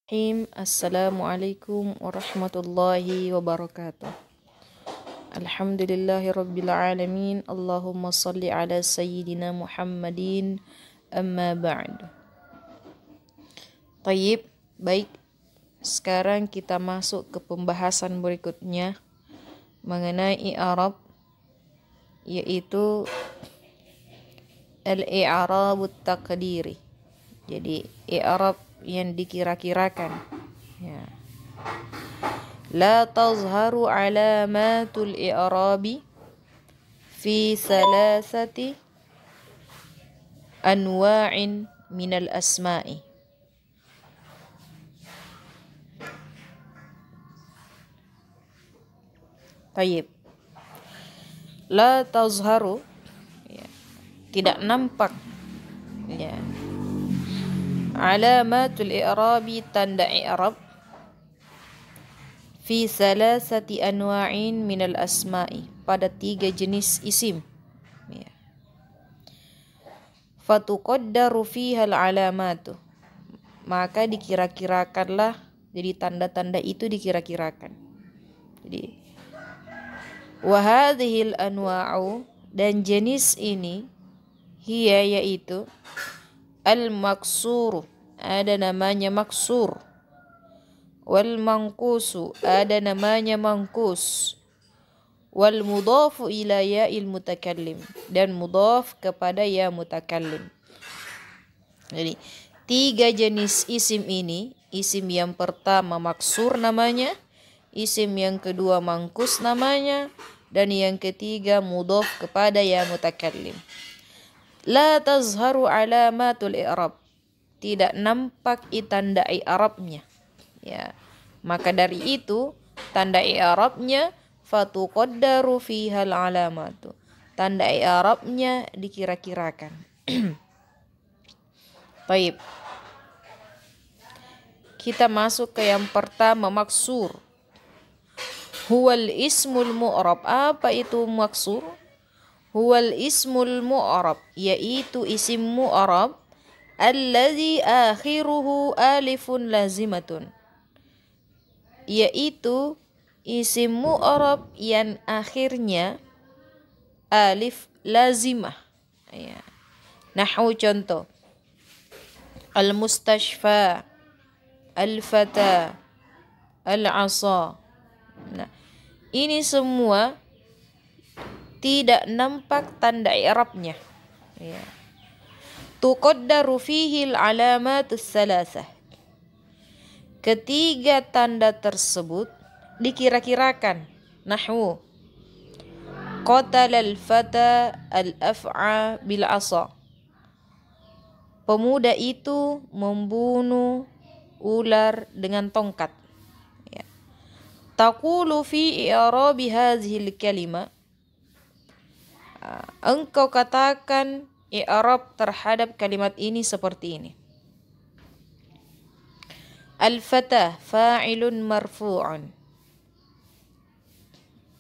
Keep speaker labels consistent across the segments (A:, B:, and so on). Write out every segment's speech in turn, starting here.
A: Assalamualaikum warahmatullahi wabarakatuh. Alhamdulillahi rabbil alamin. Allahumma salli ala sayyidina Muhammadin. Amma ba'du. Tayyib, baik. Sekarang kita masuk ke pembahasan berikutnya mengenai i'rab, yaitu al-i'rabut taqdiri. Jadi i'rab yang dikira-kirakan, ya. La tazharu alamatul i'rabi fi salasati anwa'in minal asma'i. Tayyib. La tazharu, ya, tidak nampak, ya. Alamatul i'rabi, tanda i'rab, fi salasati anwa'in minal asma'i, pada 3 jenis isim, ya. Fatuqaddaru fihal alamatu, maka dikira-kirakanlah, jadi tanda-tanda itu dikira-kirakan. Jadi wa hadhil anwa'u, dan jenis ini, hiya, yaitu al-maksuru, ada namanya maksur. Wal mangkusu, ada namanya mangkus. Wal mudhafu ila ya'il mutakallim, dan mudhaf kepada ya mutakallim. Jadi 3 jenis isim ini, isim yang pertama maksur namanya, isim yang kedua mangkus namanya, dan yang ketiga mudhaf kepada ya mutakallim. La tazharu alamatul i'rab, tidak nampak tanda i'rabnya, ya. Maka dari itu tanda i'rabnya fatuqaddaru fihal alamatu, tanda i'rabnya dikira-kirakan. Baik. Kita masuk ke yang pertama, maksur. Huwal ismul mu'rab. Apa itu maksur? Huwal ismul mu'rab, yaitu isim mu'rab alladzi akhiruhu alifun lazimatun, yaitu isim mu'rab yang akhirnya alif lazimah, ya. Nahwu contoh: al-mustashfa, al-fata, al-asa. Nah, ini semua tidak nampak tanda i'rabnya, ya. Tuqaddaru fihil alamatus salasah, ketiga tanda tersebut dikira-kirakan. Nahwu qatalal fata al-af'a bil asa, pemuda itu membunuh ular dengan tongkat, ya. Taqulu fi i'rabi hadhil kalimah, engkau katakan i'rab terhadap kalimat ini seperti ini: al-fatah fa'ilun marfu'un.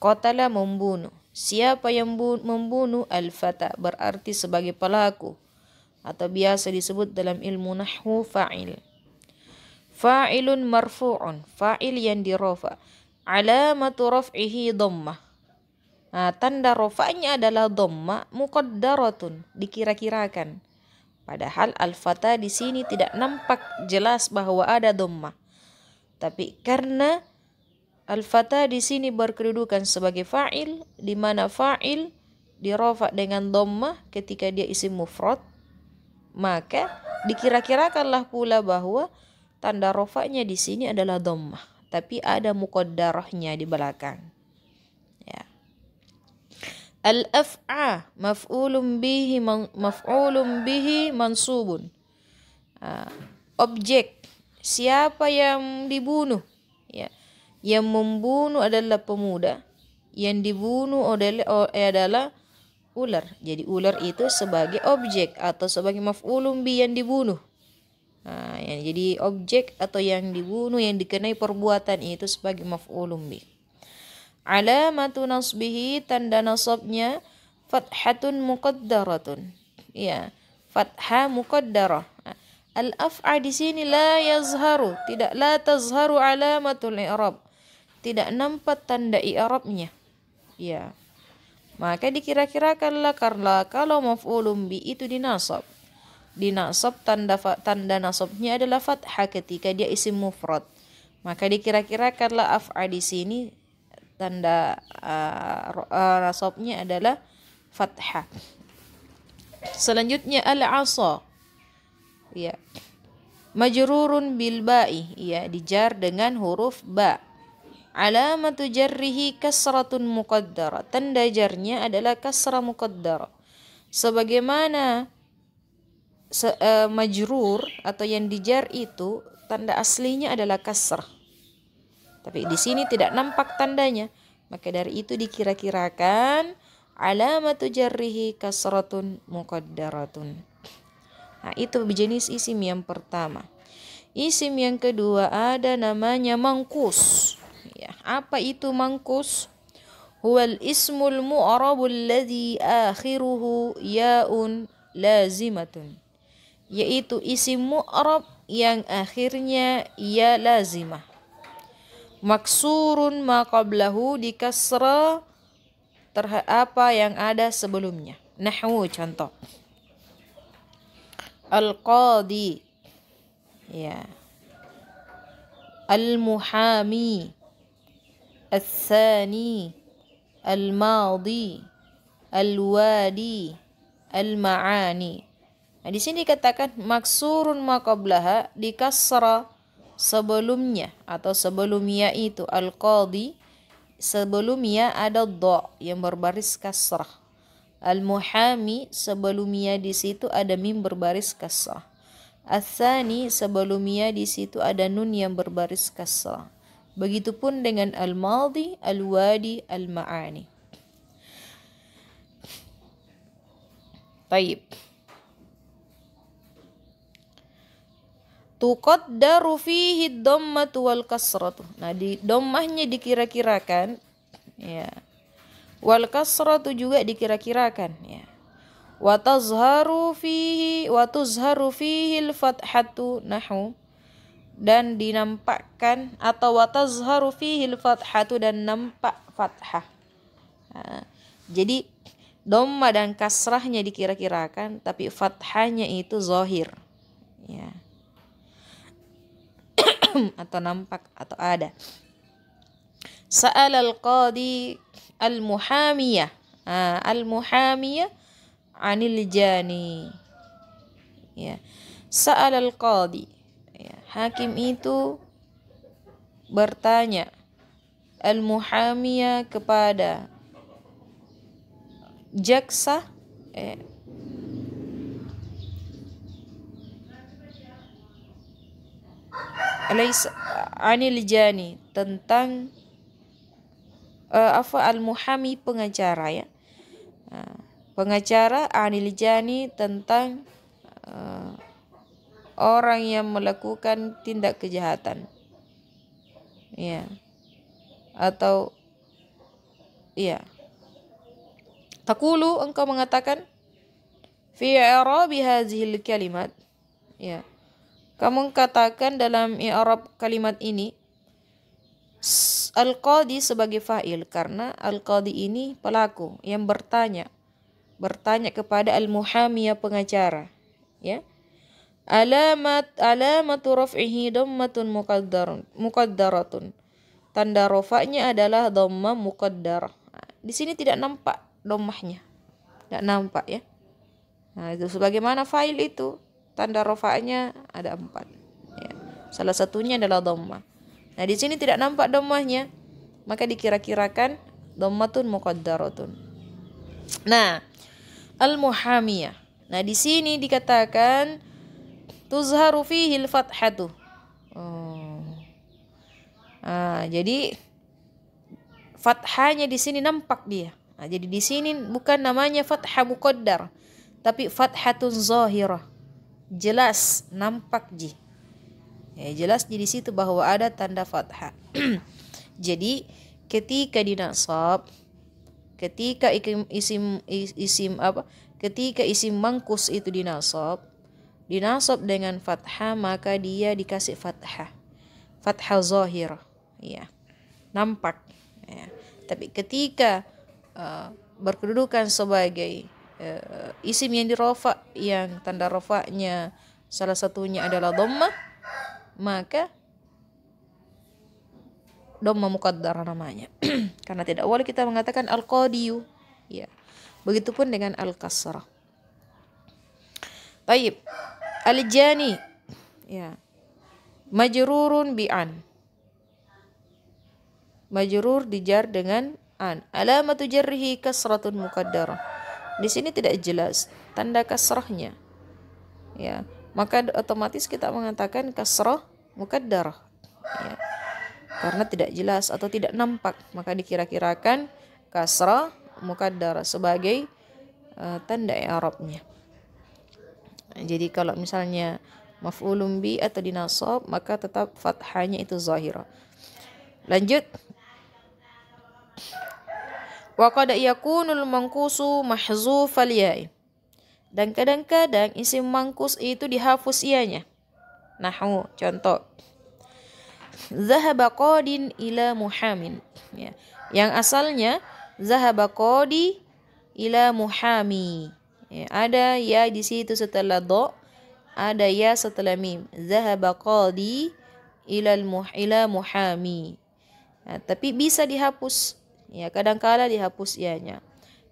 A: Qatala, membunuh. Siapa yang membunuh? Al-fatah, berarti sebagai pelaku, atau biasa disebut dalam ilmu nahwu fa'il. Fa'ilun marfu'un, fa'il yang dirafa. Alamatu raf'ihi dhammah, tanda rafa'nya adalah dhamma muqaddaratun, dikira-kirakan. Padahal al-fata di sini tidak nampak jelas bahwa ada dhamma. Tapi karena al-fata di sini berkedudukan sebagai fa'il, di mana fa'il dirafa dengan dhamma ketika dia isim mufrad, maka dikira-kirakanlah pula bahwa tanda rafa'nya di sini adalah dhamma, tapi ada muqaddarahnya di belakang, ya. Al-af'a maf'ulun bihi mansubun. Objek, siapa yang dibunuh, ya. Yang membunuh adalah pemuda, yang dibunuh adalah ular. Jadi ular itu sebagai objek atau sebagai maf'ulun bi yang dibunuh. Yang jadi objek atau yang dibunuh, yang dikenai perbuatan itu sebagai maf'ulun bi. Alamatu nasbihi, tanda nasabnya fathatun muqaddaratun, ya, fathah muqaddarah. Al-af'a di sini la yazharu, tidak la tazharu alamatul i'rab. Tidak nampak tanda i'rabnya. Ya. Maka dikira-kirakanlah karena kalau maf'ulun bi itu dinasab. Dinasab tanda nasabnya adalah fathah ketika dia isim mufrad. Maka dikira-kirakanlah af'a di sini tanda nasabnya adalah fathah. Selanjutnya al-'asa. Ya. Majrurun bil ba'i, ya, dijar dengan huruf ba. Alamatu jarrihi kasratun muqaddara. Tanda jarnya adalah kasrah muqaddara. Sebagaimana majrur atau yang dijar itu tanda aslinya adalah kasrah. Tapi di sini tidak nampak tandanya. Maka dari itu dikira-kirakan alamatu jarrihi kasratun muqaddaratun. Nah, itu jenis isim yang pertama. Isim yang kedua ada namanya mangkus. Ya, apa itu mangkus? Huwal ismul mu'rabul ladzi akhiruhu ya'un lazimatun. Yaitu isim mu'rab yang akhirnya ya lazimah. Maksurun ma qablahu dikasra terhadap apa yang ada sebelumnya. Nahwu contoh. Al-qadi, ya, al-muhami, al-thani, al-madi, al-wadi, al-ma'ani. Nah, di sini dikatakan maksurun ma qablaha dikasra sebelumnya atau sebelum ya itu al-qadi, sebelum ya ada dha yang berbaris kasrah. Al-muhami sebelumnya di situ ada mim berbaris kasrah. Al-thani sebelumnya di situ ada nun yang berbaris kasrah. Begitupun dengan al-madi, al-wadi, al-ma'ani. Taib. Tuqaddaru fihi dhammatu wal kasratu. Nah, di dhammahnya dikira-kirakan, ya. Wal kasratu juga dikira-kirakan, ya. Wa tuzharu fihi al fathatu nahu, dan dinampakkan atau wa tazharu fihi al fathatu dan nampak fathah. Nah, jadi dhamma dan kasrahnya dikira-kirakan tapi fathahnya itu zahir, ya. Atau nampak atau ada. Sa'al al-qadi al-muhamiyah. Al-muhamiyah anil jani. Ya. Sa'al al-qadi. Ya. Hakim itu bertanya al-muhamiyah kepada jaksa anil jani tentang al-muhami pengacara, ya. Pengacara anil jani tentang orang yang melakukan tindak kejahatan, ya, atau ya. Taqulu, engkau mengatakan fi i'rabi hadhil kalimat, ya. Kamu katakan dalam i'rab kalimat ini al-qadi sebagai fa'il karena al-qadi ini pelaku yang bertanya kepada al-muhamiyah pengacara, ya. Alamatu raf'ihi dhammatun muqaddaratun. Tanda rafa'nya adalah dhamma muqaddarah. Di sini tidak nampak dhammahnya. Tidak nampak, ya. Nah, itu sebagaimana fa'il itu tanda rafa'nya ada 4. Ya. Salah satunya adalah dhammah. Nah, di sini tidak nampak dhammahnya, maka dikira-kirakan dhammatun muqaddaratun. Nah, al-muhamiyah. Nah, di sini dikatakan tuzharu fihi al-fathatu. Jadi fathahnya di sini nampak dia. Nah, jadi di sini bukan namanya fathah muqaddar, tapi fathatun zahirah. Jelas nampak ji. Ya, jelas di situ bahwa ada tanda fathah. Jadi ketika dinasab, ketika isim mangkus itu dinasab, dinasab dengan fathah, maka dia dikasih fathah. Fathah zahirah. Ya. Nampak. Ya. Tapi ketika berkedudukan sebagai isim yang dirofa, yang tanda rofanya salah satunya adalah dhammah, maka dhammah muqaddar namanya. Karena tidak boleh kita mengatakan al-qadiyu. Ya. Begitupun dengan al-kasrah. Baik. Al-jani. Ya. Majrurun bi'an. Majrur dijar dengan an. Alamatu jarrihi kasratun muqaddarah. Di sini tidak jelas tanda kasrahnya. Ya, maka otomatis kita mengatakan kasrah muqaddarah. Ya. Karena tidak jelas atau tidak nampak, maka dikira-kirakan kasrah muqaddarah sebagai tanda i'rabnya. Jadi kalau misalnya maf'ulun bi atau dinasab, maka tetap fathahnya itu zahirah. Lanjut. Wa qad yakunul manqusu mahzufal ya'i. Dan kadang-kadang isim mangkus itu dihapus ianya. Nahwu, contoh. Zahaba qadin ila muhamin. Ya. Yang asalnya zahaba qadi ila muhami. Ya, ada ya di situ setelah do, ada ya setelah mim. Zahaba qadi ila muhami. Ya, tapi bisa dihapus. Ya, kadang-kala dihapus ianya.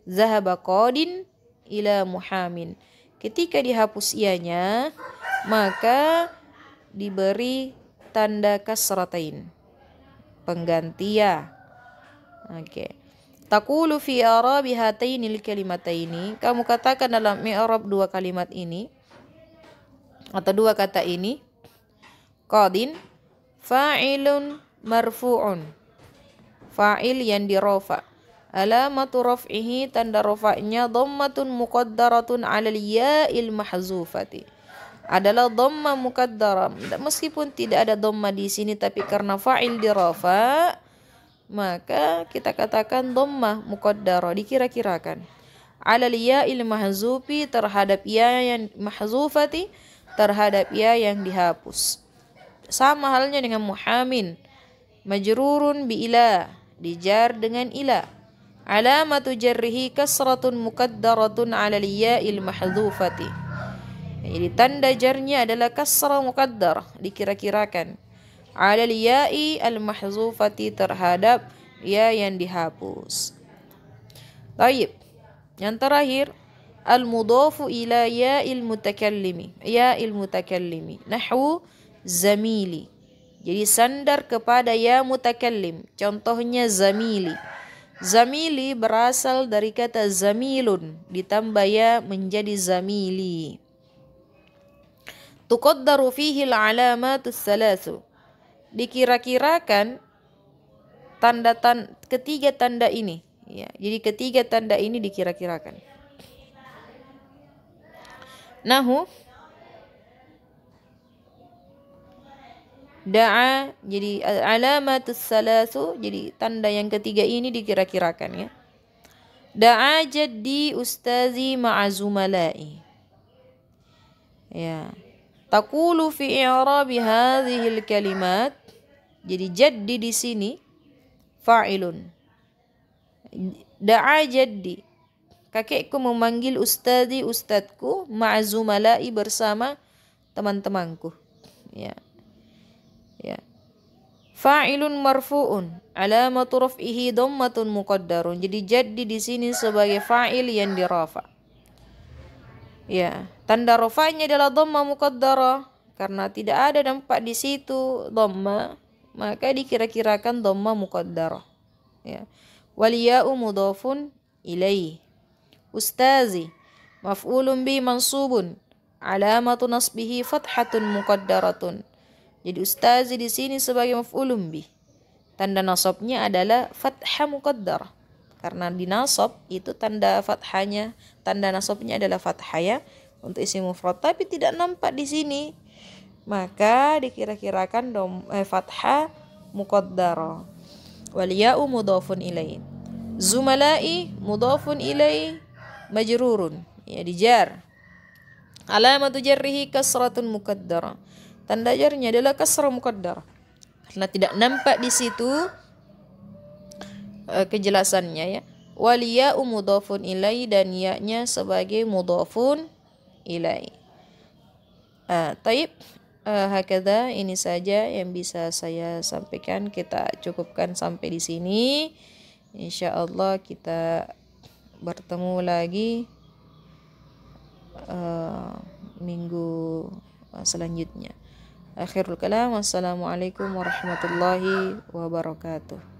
A: Zahaba qadin ila muhamin. Ketika dihapus ianya, maka diberi tanda kasratain. Pengganti ya. Oke. Taqulu fi i'rabi hatainil kalimataini. Kamu katakan dalam i'rab dua kalimat ini atau dua kata ini. Qadin fa'ilun marfu'un. Fa'il yang dirofa. Alamatu raf'ihi, tanda rofa'nya dhammatun muqaddaratun 'alal ya'il mahzufati. Adalah dhamma muqaddara. Meskipun tidak ada dhamma di sini, tapi karena fa'il dirofa, maka kita katakan dhamma muqaddara, dikira-kirakan. 'Alal ya'il mahzufi, terhadap ya yang mahzufati, terhadap ya yang dihapus. Sama halnya dengan muhamin. Majrurun bi ila, dijar dengan ila. Alamatu jarrihi kasratun muqaddaratun 'alal ya'il mahdzufati. Jadi tanda jarnya adalah kasrah muqaddar, dikira-kirakan. 'Alal ya'i al mahdzufati, terhadap ya yang dihapus. Baik. Yang terakhir, al mudhafu ila ya'il mutakallimi. Ya'il mutakallimi. Nahwu zamili. Jadi sandar kepada ya mutakallim. Contohnya zamili. Zamili berasal dari kata zamilun, ditambah ya menjadi zamili. Tuqaddaru fihi al-alamatus salasu. Dikira-kirakan ketiga tanda ini. Ya, jadi ketiga tanda ini dikira-kirakan. Nahu da'a, jadi alamatus salasu, jadi tanda yang ketiga ini dikira-kirakan ya. Da'a jaddi ustazi ma'a zumalai. Ya. Taqulu fi i'rabi hadhil kalimat. Jadi jaddi di sini fa'ilun. Da'a jaddi. Kakekku memanggil ustazi, ustadku, ma'a zumalai, bersama teman-temanku. Ya. Ya. Fa'ilun marfu'un, alamatu raf'ihi dhammatun muqaddarun. Jadi jaddi di sini sebagai fa'il yang dirafa. Ya, tanda rafa'nya adalah dhamma muqaddara, karena tidak ada nampak di situ dhamma, maka dikira-kirakan dhamma muqaddara. Ya. Wal ya'u mudhafun ilaih. Ustazi maf'ulun bi mansubun, alamatu nasbihi fathatun muqaddaratun. Jadi ustazi di sini sebagai maf'ulun bih. Tanda nasabnya adalah fathah muqaddarah. Karena di nasab itu tanda fathahnya, tanda nasabnya adalah fathah ya untuk isim mufrad, tapi tidak nampak di sini. Maka dikira-kirakan fathah muqaddarah. Wal ya'u mudhafun ilaih. Zumalai mudhafun ilaih majrurun. Ya, dijar. Alamatu jarrihi kasratun muqaddara. Tanda jarnya adalah kasrah muqaddara. Karena tidak nampak di situ kejelasannya ya. Wal ya'u mudhafun ilai, dan ya-nya sebagai mudhafun ilai. Taib, hakadha, ini saja yang bisa saya sampaikan. Kita cukupkan sampai di sini. Insyaallah kita bertemu lagi minggu selanjutnya. Akhirul kalam, wassalamualaikum warahmatullahi wabarakatuh.